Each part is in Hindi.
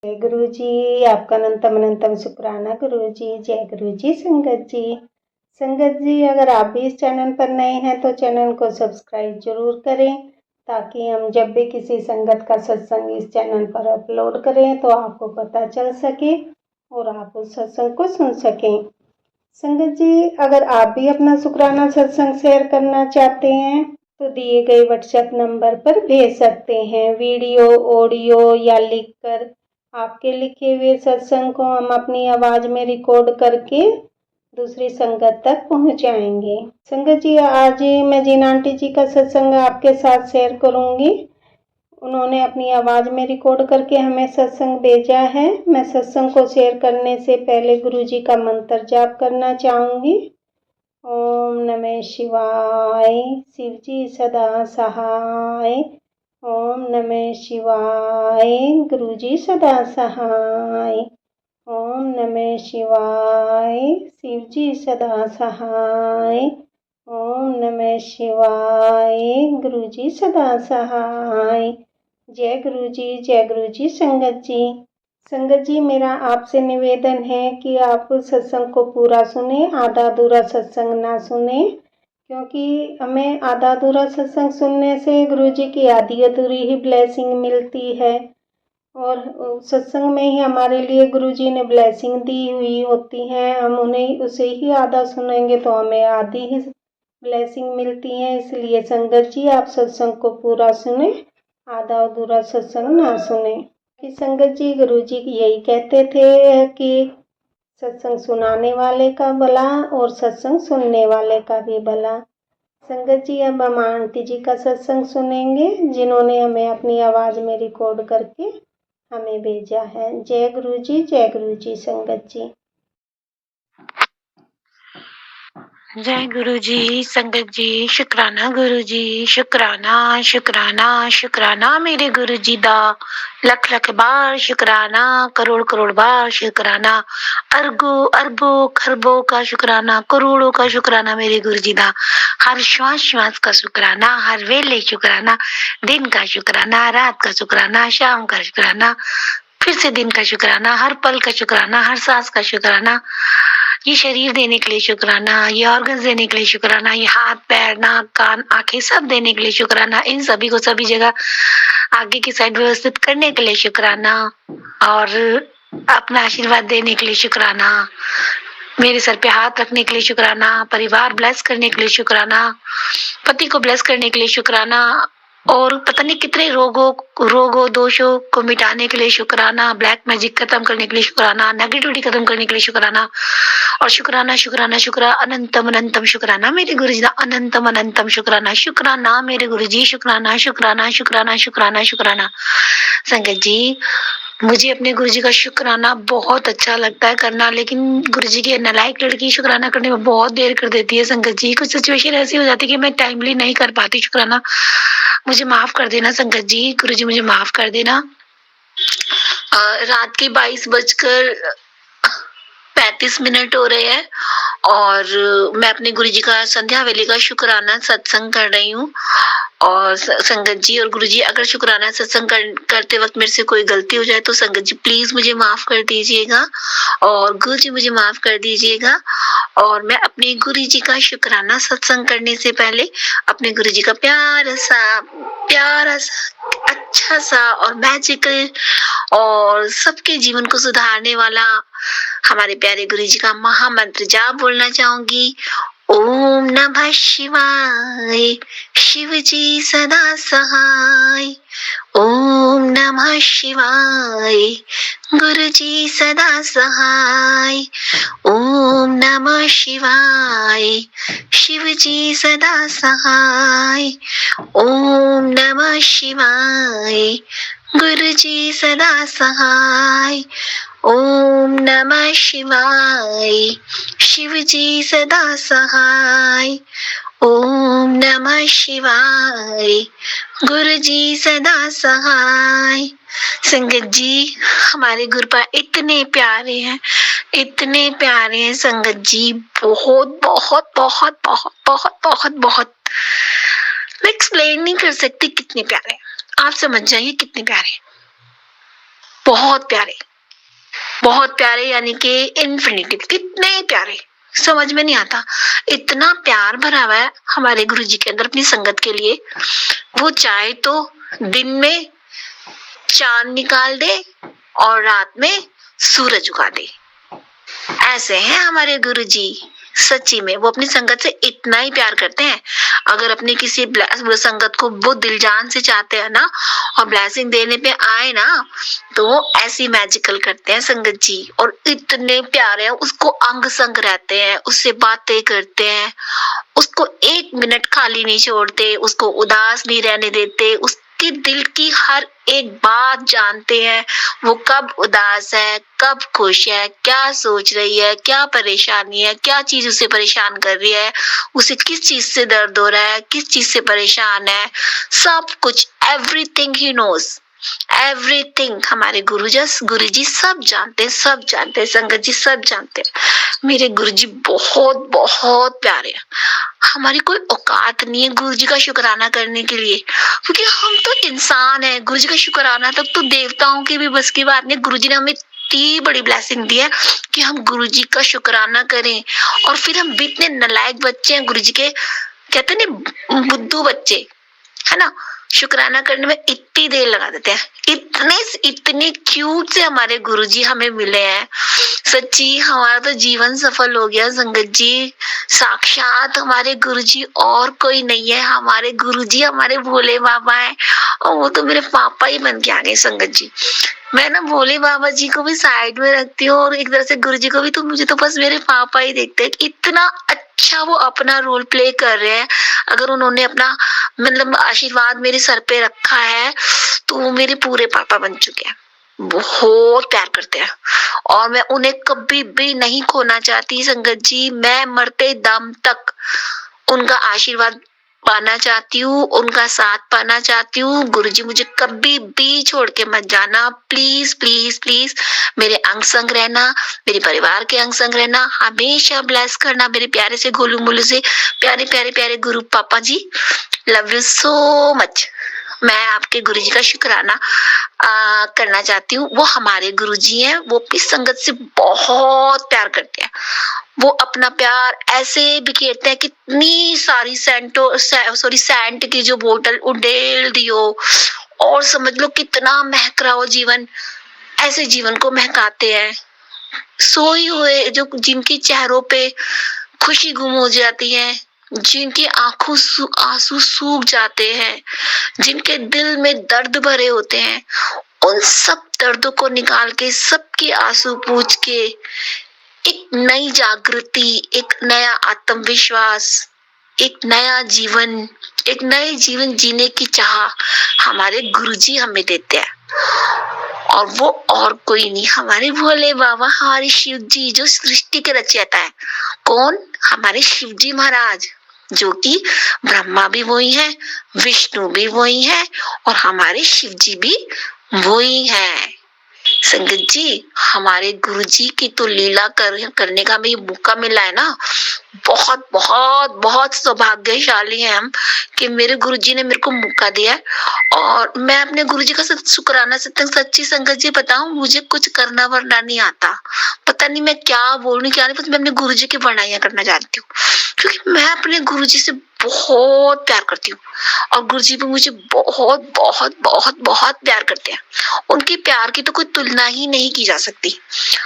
जय गुरु जी, आपका अनंतम अनंतम शुक्राना गुरु जी। जय गुरु जी। संगत जी, अगर आप भी इस चैनल पर नए हैं तो चैनल को सब्सक्राइब जरूर करें, ताकि हम जब भी किसी संगत का सत्संग इस चैनल पर अपलोड करें तो आपको पता चल सके और आप उस सत्संग को सुन सकें। संगत जी, अगर आप भी अपना शुक्राना सत्संग शेयर करना चाहते हैं तो दिए गए व्हाट्सएप नंबर पर भेज सकते हैं। वीडियो, ऑडियो या लिखकर आपके लिखे हुए सत्संग को हम अपनी आवाज में रिकॉर्ड करके दूसरी संगत तक पहुंचाएंगे। संगत जी, आज मैं जिन आंटी जी का सत्संग आपके साथ शेयर करूंगी, उन्होंने अपनी आवाज में रिकॉर्ड करके हमें सत्संग भेजा है। मैं सत्संग को शेयर करने से पहले गुरु जी का मंत्र जाप करना चाहूंगी। ओम नमः शिवाय, शिव जी सदा सहाय। ओम नमः शिवाय, गुरु जी सदा सहाय। ओम नमः शिवाय, शिव जी सदा सहाय। ओम नमः शिवाय, गुरु जी सदा सहाय। जय गुरु जी, जय गुरु जी। संगत जी, मेरा आपसे निवेदन है कि आप सत्संग को पूरा सुने, आधा अधूरा सत्संग ना सुने, क्योंकि हमें आधा अधूरा सत्संग सुनने से गुरु जी की आधी अधूरी ही ब्लेसिंग मिलती है, और सत्संग में ही हमारे लिए गुरु जी ने ब्लेसिंग दी हुई होती है। हम उन्हें उसे ही आधा सुनेंगे तो हमें आधी ही ब्लेसिंग मिलती है। इसलिए संगत जी, आप सत्संग को पूरा सुने, आधा अधूरा सत्संग ना सुने। कि संगत जी, गुरु जी यही कहते थे कि सत्संग सुनाने वाले का भला और सत्संग सुनने वाले का भी भला। संगत जी, अब हम आंटी जी का सत्संग सुनेंगे, जिन्होंने हमें अपनी आवाज में रिकॉर्ड करके हमें भेजा है। जय गुरु जी, जय गुरु जी। संगत जी, जय गुरु जी। संगत जी, शुक्राना गुरु जी, शुक्राना शुक्राना शुक्राना मेरे गुरु जी दा। लख लख बार शुक्राना, करोड़ करोड़ बार शुक्राना, अरबों अरबों खरबों का शुक्राना, करोड़ों का शुक्राना मेरे गुरु जी दा। हर श्वास श्वास का शुक्राना, हर वेले शुक्राना, दिन का शुक्राना, रात का शुक्राना, शाम का शुक्राना, फिर से दिन का शुक्राना, हर पल का शुक्राना, हर सांस का शुक्राना, ये शरीर देने के लिए शुक्राना, ये ऑर्गन्स देने के लिए शुक्राना, ये हाथ पैर नाक कान आंखें सब देने के लिए शुक्राना, इन सभी को सभी जगह आगे की साइड व्यवस्थित करने के लिए शुक्राना, और अपना आशीर्वाद देने के लिए शुक्राना, मेरे सर पे हाथ रखने के लिए शुक्राना, परिवार ब्लेस करने के लिए शुक्राना, पति को ब्लेस करने के लिए शुक्राना, और पता नहीं कितने रोगों दोषों को मिटाने के लिए शुक्राना, ब्लैक मैजिक खत्म करने के लिए शुक्राना, नेगेटिविटी खत्म करने के लिए शुक्राना, और शुक्राना शुक्राना शुक्राना अनंतम अनंतम शुक्राना मेरे गुरु जी दा। अनंतम अनंतम शुक्राना, शुक्राना मेरे गुरु जी, शुक्राना शुक्राना शुक्राना शुक्राना शुक्राना। संगत जी, मुझे अपने गुरु जी का शुक्राना बहुत अच्छा लगता है करना, लेकिन गुरु जी की नालायक लड़की शुक्राना करने में बहुत देर कर देती है। संगत जी, कुछ सिचुएशन ऐसी हो जाती है कि मैं टाइमली नहीं कर पाती शुक्राना, मुझे माफ कर देना संगत जी, गुरु जी मुझे माफ कर देना। रात के 22:35 हो रहे हैं और मैं अपने गुरु जी का संध्या वेले का शुक्राना सत्संग कर रही हूँ। और संगत जी और गुरु जी, अगर शुक्राना सत्संग करते वक्त मेरे से कोई गलती हो जाए तो संगत जी प्लीज मुझे माफ कर दीजिएगा, और गुरु जी मुझे माफ कर दीजिएगा। और मैं अपने गुरु जी का शुक्राना सत्संग करने से पहले अपने गुरु जी का प्यारा सा अच्छा सा और मैजिकल और सबके जीवन को सुधारने वाला हमारे प्यारे गुरु जी का महामंत्र जाप बोलना चाहूंगी। ओम नमः शिवाय, शिव जी सदा सहाय। ओम नमः शिवाय, गुरु जी सदा सहाय। ओम नमः शिवाय, शिव जी सदा सहाय। ओम नमः शिवाय, गुरु जी सदा सहाय। ओम नमः शिवाय, शिव जी सदा सहाय। ओम नमः शिवाय, गुरु जी सदा सहाय। संगत जी, हमारे गुरुपा इतने प्यारे हैं, इतने प्यारे हैं संगत जी, बहुत बहुत बहुत बहुत बहुत बहुत बहुत मैं एक्सप्लेन नहीं कर सकती कितने प्यारे, आप समझ जाइए कितने प्यारे। बहुत प्यारे यानी कि इन्फिनिटिव, कितने प्यारे, समझ में नहीं आता। इतना प्यार भरा हुआ है हमारे गुरुजी के अंदर अपनी संगत के लिए। वो चाहे तो दिन में चांद निकाल दे और रात में सूरज उगा दे। ऐसे हैं हमारे गुरुजी। सच्ची में वो अपनी संगत से इतना ही प्यार करते हैं। अगर अपनी किसी संगत को वो दिल जान से चाहते हैं ना, और ब्लेसिंग देने पे आए ना, तो वो ऐसी मैजिकल करते हैं संगत जी। और इतने प्यारे हैं, उसको अंग संग रहते हैं, उससे बातें करते हैं, उसको एक मिनट खाली नहीं छोड़ते, उसको उदास नहीं रहने देते, उसके दिल की हर एक बात जानते हैं। वो कब उदास है, कब खुश है, क्या सोच रही है, क्या परेशानी है, क्या चीज उसे परेशान कर रही है, उसे किस चीज से दर्द हो रहा है, किस चीज से परेशान है, सब कुछ, एवरीथिंग ही नोज, एवरीथिंग। हमारे गुरुजी सब जानते हैं, संगत जी सब जानते हैं। मेरे गुरुजी बहुत बहुत प्यारे हैं। हमारी कोई औकात नहीं है गुरुजी का शुक्राना करने के लिए, क्योंकि हम तो इंसान है। गुरुजी का शुक्राना तक तो देवताओं की भी बस की बात नहीं। गुरुजी ने हमें इतनी बड़ी ब्लेसिंग दी है कि हम गुरुजी का शुक्राना करें। और फिर हम भी इतने नालायक बच्चे हैं गुरुजी के, कहते हैं ना बुद्धू बच्चे, है ना, शुक्राना करने में इतनी देर लगा देते हैं। इतने क्यूट से हमारे गुरुजी हमें मिले हैं। सच्ची हमारा तो जीवन सफल हो गया संगत जी। साक्षात हमारे गुरुजी और कोई नहीं है। हमारे गुरुजी हमारे भोले बाबा हैं, और वो तो मेरे पापा ही बन के आ गए संगत जी। मैं ना भोले बाबा जी को भी साइड में रखती हूँ, और एक तरह से गुरुजी को भी। तो मुझे तो बस मेरे पापा ही देखते हैं। इतना अच्छा वो अपना रोल प्ले कर रहे हैं। अगर उन्होंने अपना मतलब आशीर्वाद मेरे सर पे रखा है, तो वो मेरे पूरे पापा बन चुके हैं। बहुत प्यार करते हैं, और मैं उन्हें कभी भी नहीं खोना चाहती संगत जी। मैं मरते दम तक उनका आशीर्वाद पाना चाहती हूँ, उनका साथ पाना चाहती हूँ। गुरुजी मुझे कभी भी छोड़ के मत जाना, प्लीज प्लीज प्लीज। मेरे अंग संग रहना, मेरे परिवार के अंग संग रहना, हमेशा ब्लेस करना मेरे प्यारे से गोलू मोलू से। प्यारे प्यारे प्यारे गुरु पापा जी, लव यू सो मच। मैं आपके गुरुजी का शुक्राना करना चाहती हूँ। वो हमारे गुरुजी हैं, वो अपनी संगत से बहुत प्यार करते हैं। वो अपना प्यार ऐसे बिखेरते हैं, कितनी सारी सेंट की जो बोतल उड़ेल दियो, और समझ लो कितना महक रहा हो जीवन, ऐसे जीवन को महकाते हैं। सोई हुए जो जिनके चेहरों पे खुशी गुम हो जाती है, जिनकी आंखों आंसू सूख जाते हैं, जिनके दिल में दर्द भरे होते हैं, उन सब दर्दों को निकाल के, सबके आंसू पूछ के एक नई जागृति, एक नया आत्मविश्वास, एक नया जीवन, एक नए जीवन जीने की चाह हमारे गुरुजी हमें देते हैं। और वो और कोई नहीं, हमारे भोले बाबा, हमारे शिव जी जो सृष्टि के रचयिता है। कौन? हमारे शिव जी महाराज, जो कि ब्रह्मा भी वही है, विष्णु भी वही है, और हमारे शिव जी भी वही है। संगत जी, हमारे गुरुजी की तो लीला करने का हमें मौका मिला है ना। बहुत बहुत बहुत सौभाग्यशाली हैं हम कि मेरे गुरुजी ने मेरे को मौका दिया है। और मैं अपने गुरुजी का शुक्राना सच्ची संगत जी बताऊं, मुझे कुछ करना वरना नहीं आता। पता नहीं मैं क्या बोलूं क्या नहीं, बस मैं अपने गुरुजी की बड़ाइयां करना जानती हूँ, क्योंकि मैं अपने गुरुजी से बहुत प्यार करती हूँ, और गुरुजी भी मुझे बहुत बहुत बहुत बहुत प्यार करते हैं। उनके प्यार की तो कोई तुलना ही नहीं की जा सकती।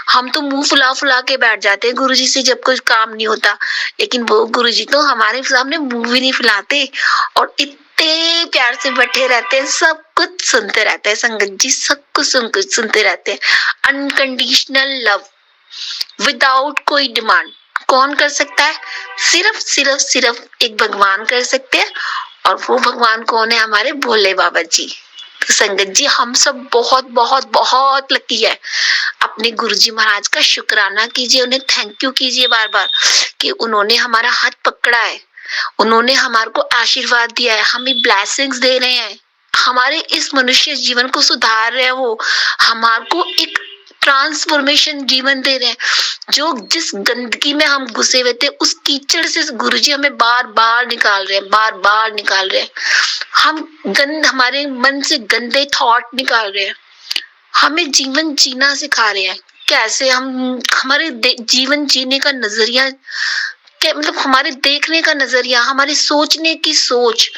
हम तो मुंह फुला फुला के बैठ जाते हैं गुरुजी से जब कोई काम नहीं होता, लेकिन वो गुरुजी तो हमारे सामने मुंह भी नहीं फुलाते, और इतने प्यार से बैठे रहते हैं, सब कुछ सुनते रहते हैं संगत जी, सब कुछ सुनते रहते हैं। अनकंडीशनल लव विदाउट कोई डिमांड कौन कर सकता है? सिर्फ एक भगवान कर सकते हैं, और वो भगवान कौन है? हमारे भोले बाबा जी। तो संगत जी, हम सब बहुत बहुत बहुत लकी है। अपने गुरुजी महाराज का शुक्राना कीजिए, उन्हें थैंक यू कीजिए बार बार कि उन्होंने हमारा हाथ पकड़ा है, उन्होंने हमारे को आशीर्वाद दिया है, हमें ब्लेसिंग्स दे रहे हैं, हमारे इस मनुष्य जीवन को सुधार रहे हैं। वो हमारे को एक ट्रांसफॉर्मेशन जीवन दे रहे हैं। जो जिस गंदगी में हम घुसे हुए थे, उस कीचड़ से गुरुजी हमें बार बार निकाल रहे हैं, बार बार निकाल रहे हैं। हम हमारे मन से गंदे थॉट निकाल रहे हैं, हमें जीवन जीना सिखा रहे हैं। कैसे हम हमारे जीवन जीने का नजरिया मतलब हमारे देखने का नजरिया, हमारे सोचने की सोच,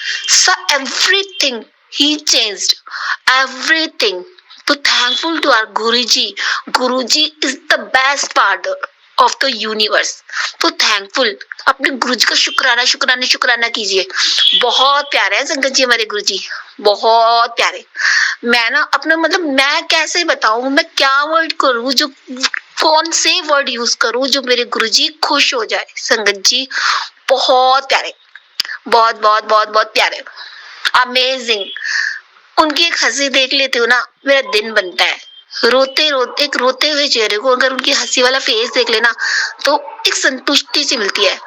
एवरीथिंग ही चेंज्ड, एवरीथिंग। तो thankful to our Guruji. Guruji is the best father of the universe. तो थैंकफुल, अपने गुरुजी का शुक्राना शुक्राना शुक्राना कीजिए। बहुत प्यारे हैं संगत जी हमारे गुरुजी, बहुत प्यारे। मैं ना अपना मतलब मैं कैसे बताऊं, मैं क्या वर्ड करूं, जो कौन से वर्ड यूज करूं जो मेरे गुरुजी खुश हो जाए। संगत जी बहुत प्यारे, बहुत बहुत बहुत बहुत प्यारे, अमेजिंग। उनकी एक हंसी देख लेती हूँ ना, मेरा दिन बनता है। रोते रोते, एक रोते हुए चेहरे को अगर उनकी हंसी वाला फेस देख लेना तो एक संतुष्टि सी मिलती है।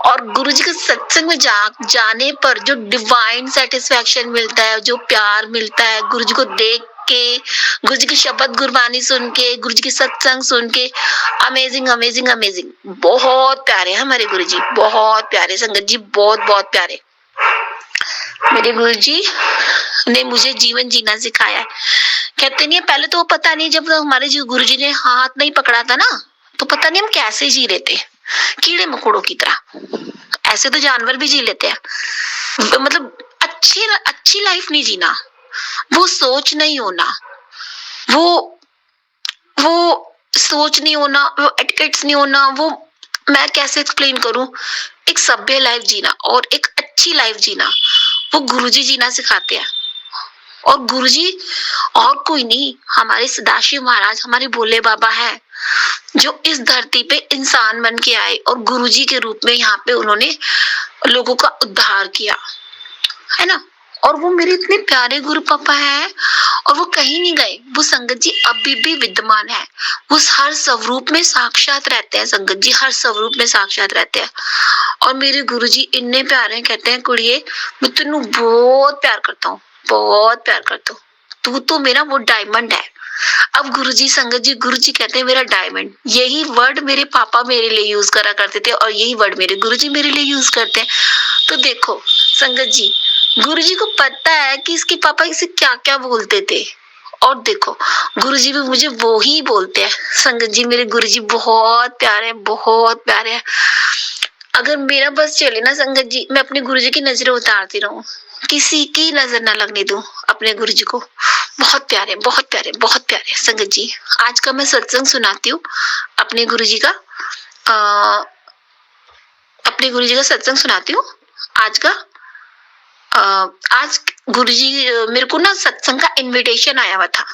और गुरुजी के सत्संग में जाने पर जो डिवाइन सेटिस्फैक्शन मिलता है, जो प्यार मिलता है गुरुजी को देख के, गुरुजी की शब्द गुरबानी सुन के, गुरुजी की सत्संग सुन के, अमेजिंग अमेजिंग अमेजिंग। बहुत प्यारे हैं हमारे गुरुजी, बहुत प्यारे संगत जी, बहुत बहुत प्यारे। मेरे गुरुजी ने मुझे जीवन जीना सिखाया है। कहते नहीं, पहले तो पता नहीं, जब हमारे गुरुजी ने हाथ नहीं पकड़ा था ना, तो पता नहीं हम कैसे जी रहे थे, कीड़े मकोड़ों की तरह। ऐसे तो जानवर भी जी लेते हैं, मतलब अच्छी लाइफ नहीं जीना, वो सोच नहीं होना, वो सोच नहीं होना, वो एटिकेट्स नहीं होना, वो मैं कैसे एक्सप्लेन करूं। एक सभ्य लाइफ जीना और एक अच्छी लाइफ जीना, वो गुरुजी जीना सिखाते हैं। और गुरुजी और कोई नहीं, हमारे सदाशिव महाराज, हमारे भोले बाबा हैं, जो इस धरती पे इंसान बन के आए और गुरुजी के रूप में यहाँ पे उन्होंने लोगों का उद्धार किया, है ना। और वो मेरे इतने प्यारे गुरु पापा हैं, और वो कहीं नहीं गए। वो संगत जी अभी भी विद्यमान है, वो हर स्वरूप में साक्षात रहते हैं। संगत जी हर स्वरूप में साक्षात रहते हैं। और मेरे गुरुजी इतने प्यारे हैं, कहते हैं कुड़िए मैं तेनू बहुत प्यार करता हूँ, बहुत प्यार करता हूँ, तू तो मेरा वो डायमंड है। अब गुरुजी संगत जी, गुरुजी कहते हैं मेरा डायमंड। यही वर्ड मेरे पापा मेरे लिए यूज करा करते थे, और यही वर्ड मेरे गुरुजी मेरे लिए यूज करते हैं। तो देखो संगत जी, गुरुजी को पता है कि इसके पापा इसे क्या क्या बोलते थे, और देखो गुरुजी भी मुझे वो ही बोलते हैं। संगत जी मेरे गुरुजी बहुत प्यारे, बहुत प्यारे हैं। अगर मेरा बस चले ना संगत जी, मैं अपने गुरुजी की नजरें उतारती रहूं, किसी की नजर ना लगने दूं अपने गुरुजी को। बहुत प्यारे, बहुत प्यारे, बहुत प्यारे संगत जी। आज का मैं सत्संग सुनाती हूँ अपने गुरुजी का, अपने गुरुजी का सत्संग सुनाती हूँ आज का। आज गुरुजी मेरे को ना सत्संग का इनविटेशन आया हुआ था।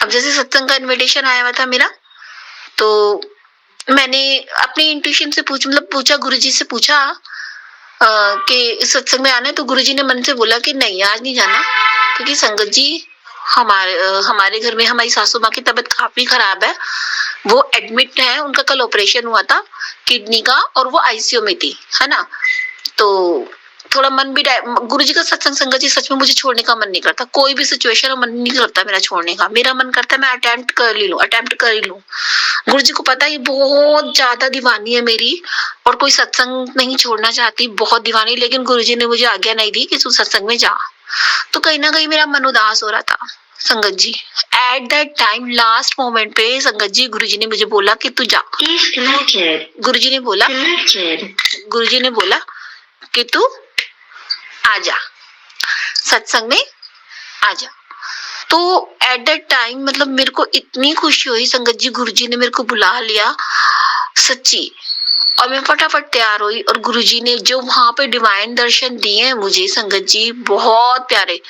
अब जैसे सत्संग का इनविटेशन आया हुआ था मेरा, तो मैंने अपनी इंट्यूशन से पूछा गुरुजी से पूछा कि सत्संग में आना है। तो गुरुजी ने मन से बोला कि नहीं आज नहीं जाना, क्योंकि संगत जी हमारे घर में हमारी सासू माँ की तबीयत काफी खराब है, वो एडमिट है, उनका कल ऑपरेशन हुआ था किडनी का, और वो आईसीयू में थी, है ना। तो थोड़ा मन भी, गुरुजी का सत्संग संगत जी सच में मुझे छोड़ने का मन नहीं करता, कोई भी सिचुएशन मन नहीं करता मेरा छोड़ने का। मेरा मन करता है मैं अटेम्प्ट कर ही लूं। गुरुजी को पता है ये बहुत ज्यादा दीवानी है मेरी, और कोई सत्संग नहीं छोड़ना चाहती, बहुत दीवानी। लेकिन गुरुजी ने मुझे आज्ञा नहीं दी कि तू सत्संग में जा, तो कहीं ना कहीं मेरा मन उदास हो रहा था संगत जी। At that time last moment पे संगत जी गुरुजी ने मुझे बोला कि तू जा। गुरुजी ने बोला कि तू आजा, सत्संग में आजा। तो एट दैट टाइम मतलब मेरे को इतनी खुशी हुई संगत जी, गुरुजी ने मेरे को बुला लिया सच्ची, और मैं फटाफट तैयार हुई। और गुरुजी ने जो वहां पे डिवाइन दर्शन दिए मुझे संगत जी, बहुत प्यारे,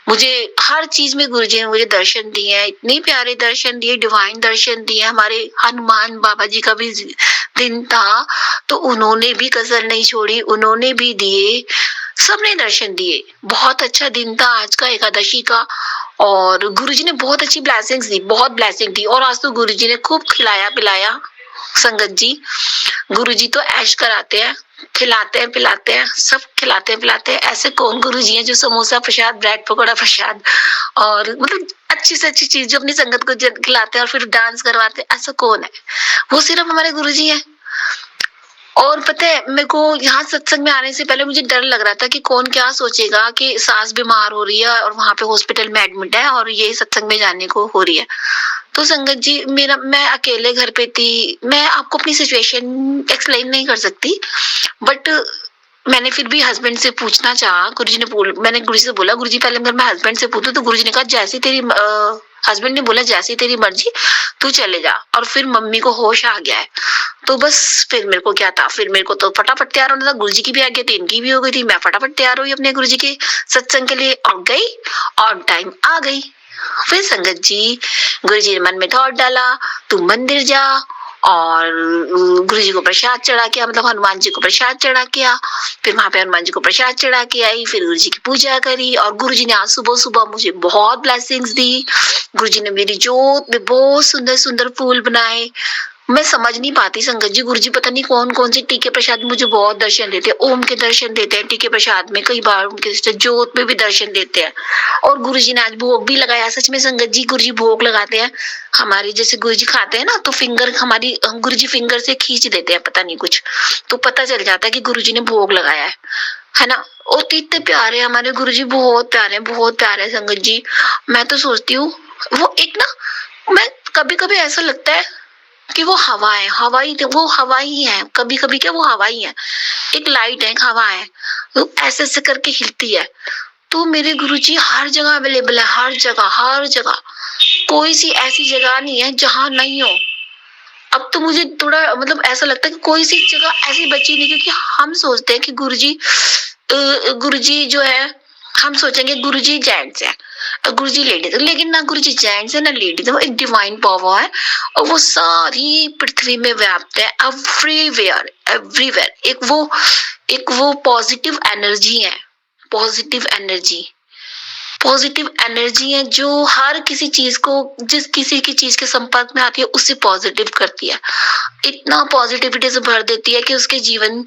मुझे हर चीज में गुरुजी ने मुझे दर्शन दिए हैं, इतने प्यारे दर्शन दिए, डिवाइन दर्शन दिए। हमारे हनुमान बाबा जी का भी दिन था, तो उन्होंने भी कसर नहीं छोड़ी, उन्होंने भी दिए, सबने दर्शन दिए। बहुत अच्छा दिन था आज का, एकादशी का। और गुरुजी ने बहुत अच्छी ब्लेसिंग्स दी, बहुत ब्लेसिंग दी। और आज तो गुरुजी ने खूब खिलाया पिलाया संगत जी। गुरुजी तो ऐश कराते हैं, खिलाते हैं पिलाते हैं, सब खिलाते हैं पिलाते हैं। ऐसे कौन गुरुजी हैं जो समोसा प्रसाद, ब्रेड पकौड़ा प्रसाद, और मतलब अच्छी से अच्छी चीज जो अपनी संगत को खिलाते हैं और फिर डांस करवाते हैं, ऐसा कौन है? वो सिर्फ हमारे गुरुजी हैं। और पता है मेरे को यहाँ सत्संग में आने से पहले मुझे डर लग रहा था कि कौन क्या सोचेगा कि सास बीमार हो रही है और वहां पे हॉस्पिटल में एडमिट है और ये सत्संग में जाने को हो रही है। तो संगत जी मैं अकेले घर पे थी, मैं आपको अपनी सिचुएशन एक्सप्लेन नहीं कर सकती, बट मैंने फिर भी हस्बैंड से पूछना चाहा। मैंने गुरुजी से बोला, गुरुजी पहले अगर मैं हस्बैंड से पूछूं, तो गुरुजी ने कहा जैसी तेरी हस्बैंड ने बोला जैसी तेरी मर्जी तू चले जा। और फिर मम्मी को होश आ गया है, तो बस फिर मेरे को क्या था, फिर मेरे को तो फटाफट तैयार होना था। गुरुजी की भी आ गई थी, इनकी भी हो गई थी, मैं फटाफट तैयार हुई अपने गुरुजी के सत्संग के लिए और गई, ऑन टाइम आ गई। फिर संगत जी गुरुजी ने मन में थॉट डाला, तू मंदिर जा और गुरुजी को प्रसाद चढ़ा के, मतलब हनुमान जी को प्रसाद चढ़ा के आ। फिर वहां पे हनुमान जी को प्रसाद चढ़ा के आई, फिर गुरुजी की पूजा करी और गुरुजी ने आज सुबह सुबह मुझे बहुत ब्लेसिंग्स दी। गुरुजी ने मेरी जोत में बहुत सुंदर सुंदर फूल बनाए। मैं समझ नहीं पाती संगत जी, गुरुजी पता नहीं कौन कौन से टीके प्रसाद मुझे बहुत दर्शन देते हैं। ओम के दर्शन देते हैं टीके प्रसाद में, कई बार उनके जोत में भी दर्शन देते हैं। और गुरुजी ने आज भोग भी लगाया। सच में संगत जी गुरुजी भोग लगाते हैं हमारी, जैसे गुरुजी खाते हैं ना तो फिंगर हमारी गुरुजी फिंगर से खींच देते हैं, पता नहीं कुछ तो पता चल जाता है कि गुरुजी ने भोग लगाया है ना। और कितने प्यारे हमारे गुरुजी, बहुत प्यारे, बहुत प्यारे संगत जी। मैं तो सोचती हूँ वो एक ना, मैं कभी कभी ऐसा लगता है कि वो हवा है, वो हवा ही है, कभी कभी क्या वो हवा ही है, एक लाइट है, एक हवा है, तो ऐसे ऐसे करके हिलती है। तो मेरे गुरुजी हर जगह अवेलेबल है, हर जगह, हर जगह। कोई सी ऐसी जगह नहीं है जहां नहीं हो। अब तो मुझे थोड़ा मतलब ऐसा लगता है कि कोई सी जगह ऐसी बची नहीं, क्योंकि हम सोचते हैं कि गुरुजी जो है, हम सोचेंगे गुरुजी जेंट्स है, गुरुजी लेडीज, लेकिन ना गुरुजी जेंट्स है ना लेडीज है, वो एक डिवाइन पावर है और वो सारी पृथ्वी में व्याप्त है, एवरीवेयर एवरीवेयर। एक वो पॉजिटिव एनर्जी है, पॉजिटिव एनर्जी है जो हर किसी चीज को, जिस किसी की चीज के संपर्क में आती है उससे पॉजिटिव करती है, इतना पॉजिटिविटी से भर देती है कि उसके जीवन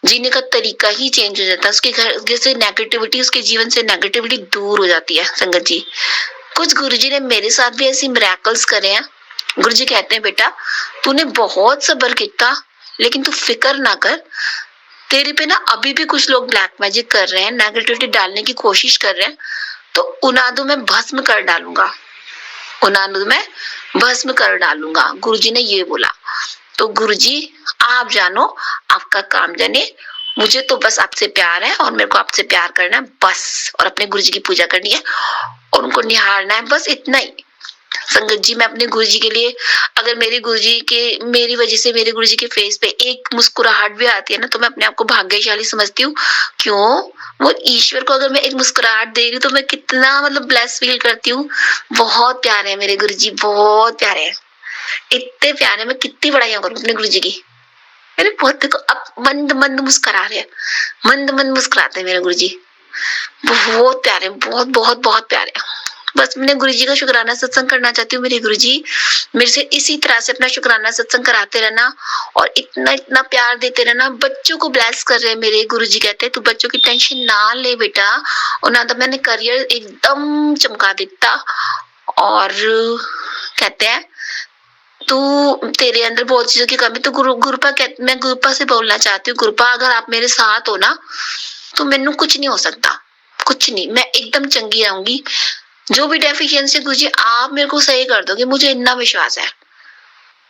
जीने का तरीका ही चेंज हो जाता है। उसके घर जैसे नेगेटिविटी, उसके जीवन से नेगेटिविटी दूर हो जाती है संगत जी। कुछ गुरुजी ने मेरे साथ भी ऐसी मिरेकल्स करे हैं। गुरुजी कहते हैं बेटा तूने बहुत सब्र किया, लेकिन तू फिक्र ना कर, तेरे पे ना अभी भी कुछ लोग ब्लैक मैजिक कर रहे हैं, नेगेटिविटी डालने की कोशिश कर रहे हैं, तो उनादू में भस्म कर डालूंगा, उनादू में भस्म कर डालूंगा, गुरुजी ने ये बोला। तो गुरुजी आप जानो, आपका काम जाने, मुझे तो बस आपसे प्यार है और मेरे को आपसे प्यार करना है बस, और अपने गुरुजी की पूजा करनी है और उनको निहारना है, बस इतना ही। संगत जी मैं अपने गुरुजी के लिए, अगर मेरी वजह से मेरे गुरुजी के फेस पे एक मुस्कुराहट भी आती है ना, तो मैं अपने आप को भाग्यशाली समझती हूँ। क्यों? वो ईश्वर को अगर मैं एक मुस्कुराहट दे रही हूँ तो मैं कितना मतलब ब्लेस फील करती हूँ। बहुत प्यारे हैं मेरे गुरुजी, बहुत प्यारे हैं, इतने प्यारे, मैं कितनी बड़ाइयां करूँ अपने गुरुजी की। मेरे बहुत, देखो अब मंद मंद मुस्कुरा रहे हैं, मंद मंद मुस्कुराते हैं मेरे गुरुजी, बहुत प्यारे, बहुत बहुत बहुत प्यारे। बस मैंने गुरुजी का शुक्राना सत्संग करना चाहती हूँ। मेरे गुरुजी मेरे से इसी तरह से अपना शुक्राना सत्संग कराते रहना और इतना इतना प्यार देते रहना। बच्चों को ब्लेस कर रहे हैं मेरे गुरुजी, कहते हैं तू बच्चों की टेंशन ना ले बेटा, उन्हें तो मैंने करियर एकदम चमका दिता, और कहते हैं तू तेरे अंदर बहुत चीजों की कमी, तो मैं गुरुपा से बोलना चाहती हूँ, गुरुपा अगर आप मेरे साथ हो ना तो मैनू कुछ नहीं हो सकता, कुछ नहीं, मैं एकदम चंगी रहूंगी। जो भी डेफिशिएंसी गुरुजी आप मेरे को सही कर दोगे, मुझे इतना विश्वास है।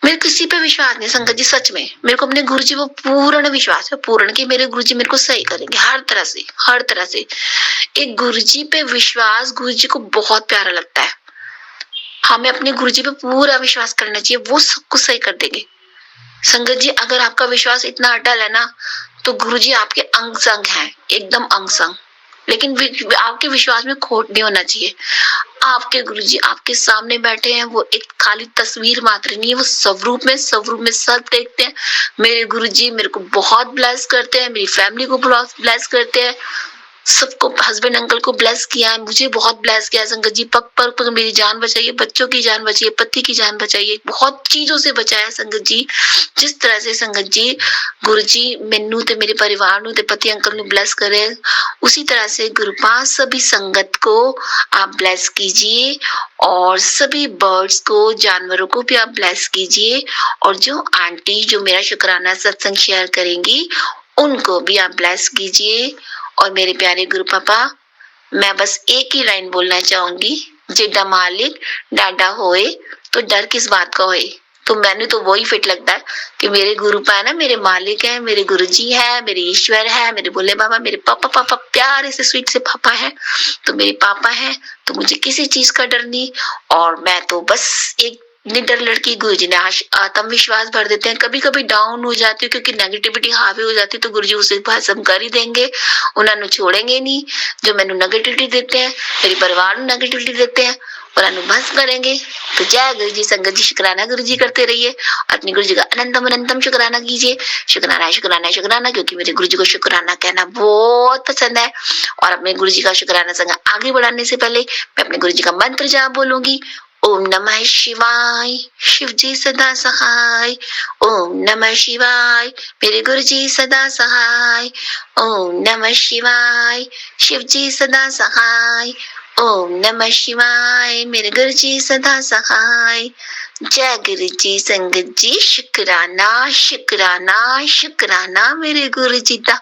मेरे किसी पे विश्वास नहीं संगत जी, सच में मेरे को अपने गुरुजी वो पूर्ण विश्वास है, पूर्ण, कि मेरे गुरुजी मेरे को सही करेंगे हर तरह से, हर तरह से। एक गुरुजी पे विश्वास गुरुजी को बहुत प्यारा लगता है। हमें अपने गुरुजी पे पूरा विश्वास करना चाहिए, वो सब कुछ सही कर देंगे। संगत जी अगर आपका विश्वास इतना अटल है ना, तो गुरुजी आपके अंग संग है, एकदम अंग संग। लेकिन आपके विश्वास में खोट नहीं होना चाहिए। आपके गुरुजी आपके सामने बैठे हैं, वो एक खाली तस्वीर मात्र नहीं है, वो स्वरूप में सब देखते हैं। मेरे गुरुजी मेरे को बहुत ब्लेस करते हैं, मेरी फैमिली को ब्लेस करते हैं। सबको हस्बैंड अंकल को ब्लेस किया है, मुझे बहुत ब्लेस किया है संगत जी। पग पर मेरी जान बचाई है, बच्चों की जान बचाई है, पति की जान बचाई है, बहुत चीजों से बचाया संगत जी। जिस तरह से संगत जी गुरु जी मैनू ते मेरे परिवार नू ते पति अंकल नू ब्लेस करे, उसी तरह से गुरुपास सभी संगत को आप ब्लेस कीजिए और सभी बर्ड्स को, जानवरों को भी आप ब्लेस कीजिए। और जो आंटी जो मेरा शुक्राना सत्संग शेयर करेंगी उनको भी आप ब्लेस कीजिए। और मेरे प्यारे गुरु पापा, मैं बस एक ही लाइन बोलना चाहूंगी, जेडा मालिक डाडा होए तो डर किस बात का होए। तो मैंने तो वही फिट लगता है कि मेरे गुरु पा है ना, मेरे मालिक है, मेरे गुरु जी है, मेरे ईश्वर है, मेरे भोले बाबा, मेरे पापा पापा प्यारे से स्वीट से पापा है, तो मेरे पापा है, तो मुझे किसी चीज का डर नहीं। और मैं तो बस एक निडर लड़की, गुरु जी ने आत्मविश्वास भर देते हैं। कभी कभी डाउन हो जाती हूँ क्योंकि नेगेटिविटी हावी हो जाती है, तो गुरु जी उसे भस्म कर ही देंगे, उन्होंने छोड़ेंगे नहीं। जो मैंने नेगेटिविटी देते हैं, मेरे परिवार में नेगेटिविटी देते हैं, उन्होंने भस्म करेंगे। तो जय गुरु जी, संगत जी शुक्राना गुरु जी करते रहिए, अपने गुरु जी का अनंतम अनंतम शुक्राना कीजिए। शुक्राना शुक्राना शुक्राना, क्योंकि मेरे गुरु जी को शुक्राना कहना बहुत पसंद है। और अपने गुरु जी का शुक्राना संग आगे बढ़ाने से पहले मैं अपने गुरु जी का मंत्र जाप बोलूंगी। ओम नमः शिवाय, शिव जी सदा सहाय। ओम नमः शिवाय, मेरे गुरु जी सदा सहाय। ओम नमः शिवाय, शिव जी सदा सहाय। ओम नमः शिवाय, मेरे गुरु जी सदा सहाय। जय गुरु जी, संगत जी शुक्राना शुक्राना शुक्राना मेरे गुरु जी दा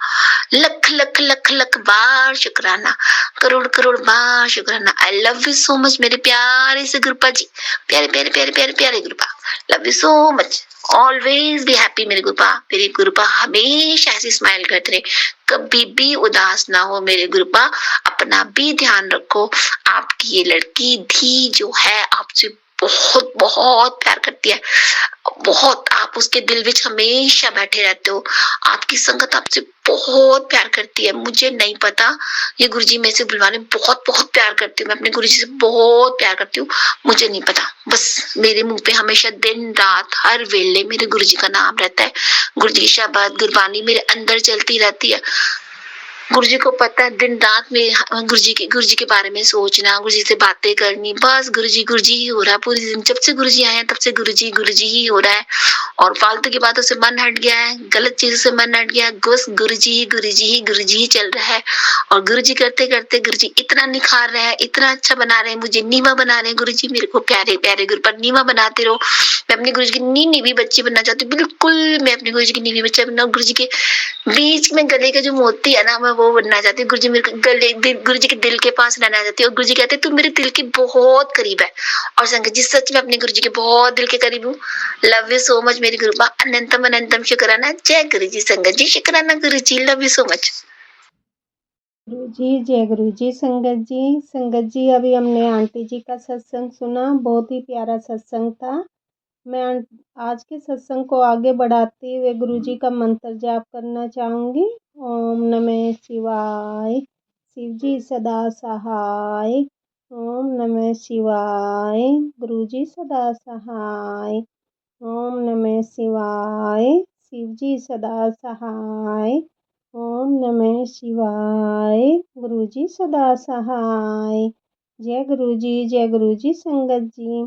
लख लख लख लख बार शुक्राना, करोड़ करोड़ बार शुक्राना। I love you so much मेरे प्यारे से गुरुपा जी, प्यारे प्यारे प्यारे प्यारे प्यारे Gurupa, love you so much. Always be happy मेरे गुरुपा, मेरे गुरुपा हमेशा ऐसी स्माइल करते रहे, कभी भी उदास ना हो मेरे गुरुपा। अपना भी ध्यान रखो। आपकी ये लड़की धी जो है आपसे बहुत बहुत प्यार करती है, बहुत। आप उसके दिल विच हमेशा बैठे रहते हो, आपकी संगत आपसे बहुत प्यार करती है। मुझे नहीं पता, ये गुरुजी में से बुलवाने बहुत बहुत प्यार करती हूँ, मैं अपने गुरुजी से बहुत प्यार करती हूँ, मुझे नहीं पता। बस मेरे मुंह पे हमेशा दिन रात हर वेले मेरे गुरुजी का नाम रहता है, गुरुजी की शब्द गुरबानी मेरे अंदर चलती रहती है। गुरुजी को पता है दिन रात में गुरुजी के बारे में सोचना, गुरुजी से बातें करनी, बस गुरुजी ही हो रहा है पूरी दिन। जब से गुरुजी आए हैं तब से गुरुजी ही हो रहा है। और फालतू की बातों से मन हट गया है, गलत चीजों से मन हट गया है, बस गुरुजी ही चल रहा है। और गुरुजी करते करते गुरुजी इतना निखार रहे हैं, इतना अच्छा बना रहे हैं, मुझे नीवा बना रहे हैं गुरुजी। मेरे को प्यारे प्यारे गुरु पर नीवा बनाते रहो। मैं अपने गुरुजी की नीवी बच्ची बनना चाहती हूँ, बिल्कुल मैं अपने गुरुजी की नीवी बच्चा बनना। गुरुजी के बीच में गले का जो मोती है ना, मैं वो बनना चाहती हूँ। गुरुजी मेरे गले गुरुजी के दिल के पास रहना चाहती हूँ। और गुरुजी कहते हैं तू मेरे दिल के बहुत करीब है। और संगत जी सच में अपने गुरुजी के बहुत दिल के करीब हूँ। लव यू सो मच मेरी गुरुपा, अनंतम अनंतम शुक्राना। जय गुरुजी, संगत जी शुक्राना गुरुजी, लव यू सो मच। गुरु जी, जय गुरु जी। संगत जी, संगत जी अभी हमने आंटी जी का सत्संग सुना, बहुत ही प्यारा सत्संग था। मैं आज के सत्संग को आगे बढ़ाते हुए गुरु जी का मंत्र जाप करना चाहूँगी। ओम नमः शिवाय, शिव जी सदा सहाय। ओम नमः शिवाय, गुरु जी सदा सहाय। ओम नमः शिवाय, शिव जी सदा सहाय। ओम नमः शिवाय, गुरु जी सदा सहाय। जय गुरु जी, जय गुरु जी। संगत जी